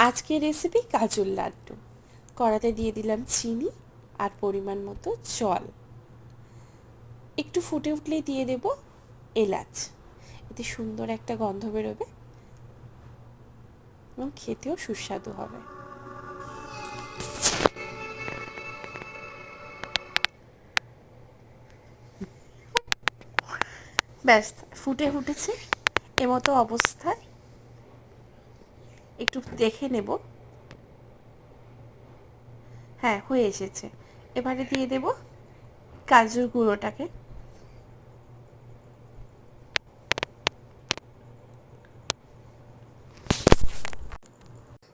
আজকের রেসিপি কাজুর লাড্ডু। কড়াতে দিয়ে দিলাম চিনি আর পরিমাণ মতো জল। একটু ফুটে উঠলেই দিয়ে দেব এলাচ। এতে সুন্দর একটা গন্ধ বেরোবে এবং খেতেও সুস্বাদু হবে। ব্যাস ফুটে উঠেছে। এমতো অবস্থায় একটু দেখে নেব। হ্যাঁ, হয়ে এসেছে। এবারে দিয়ে দেব কাজুর গুঁড়োটাকে।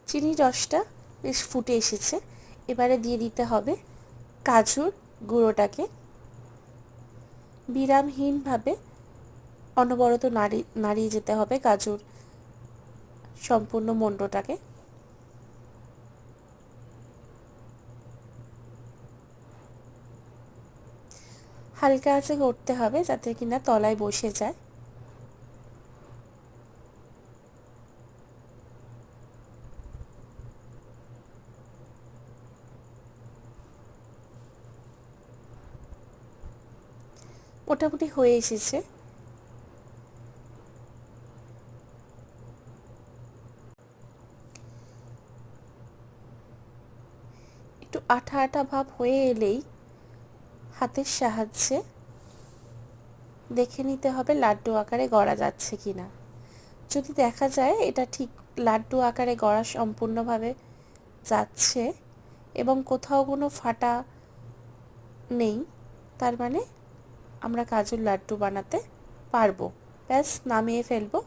চিনির রসটা বেশ ফুটে এসেছে। এবারে দিয়ে দিতে হবে কাজুর গুঁড়োটাকে। বিরামহীনভাবে অনবরত নাড়িয়ে যেতে হবে কাজুর সম্পূর্ণ মণ্ডটাকে। হালকা আঁচে করতে হবে যাতে কিনা তলায় বসে যায়। মোটামুটি হয়ে এসেছে। একটু আঠা আঠা ভাব হয়ে এলেই হাতের সাহায্যে দেখে নিতে হবে লাড্ডু আকারে গড়া যাচ্ছে কিনা। যদি দেখা যায় এটা ঠিক লাড্ডু আকারে গড়া সম্পূর্ণভাবে যাচ্ছে এবং কোথাও কোনো ফাটা নেই, তার মানে আমরা কাজুর লাড্ডু বানাতে পারবো। ব্যাস নামিয়ে ফেলবো।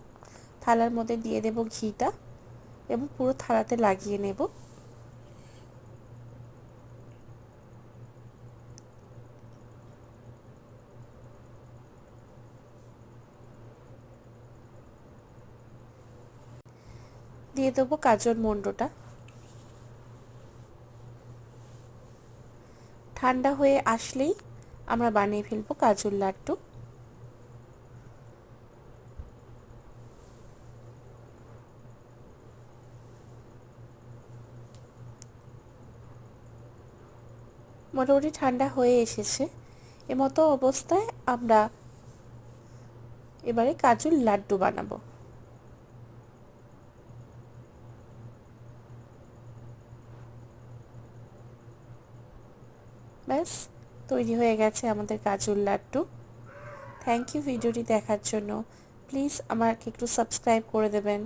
থালার মধ্যে দিয়ে দেব ঘিটা এবং পুরো থালাতে লাগিয়ে নেব। দিয়ে দেবো কাজুর মণ্ডটা। ঠান্ডা হয়ে আসলেই আমরা বানিয়ে ফেলবো কাজুর লাড্ডু। মোটামুটি ঠান্ডা হয়ে এসেছে। এমতো অবস্থায় আমরা এবারে কাজুর লাড্ডু বানাবো। ব্যাস তৈরি হয়ে গেছে আমাদের কাজুর লাড্ডু। থ্যাংক ইউ ভিডিওটি দেখার জন্য। প্লিজ আমাকে একটু সাবস্ক্রাইব করে দেবেন।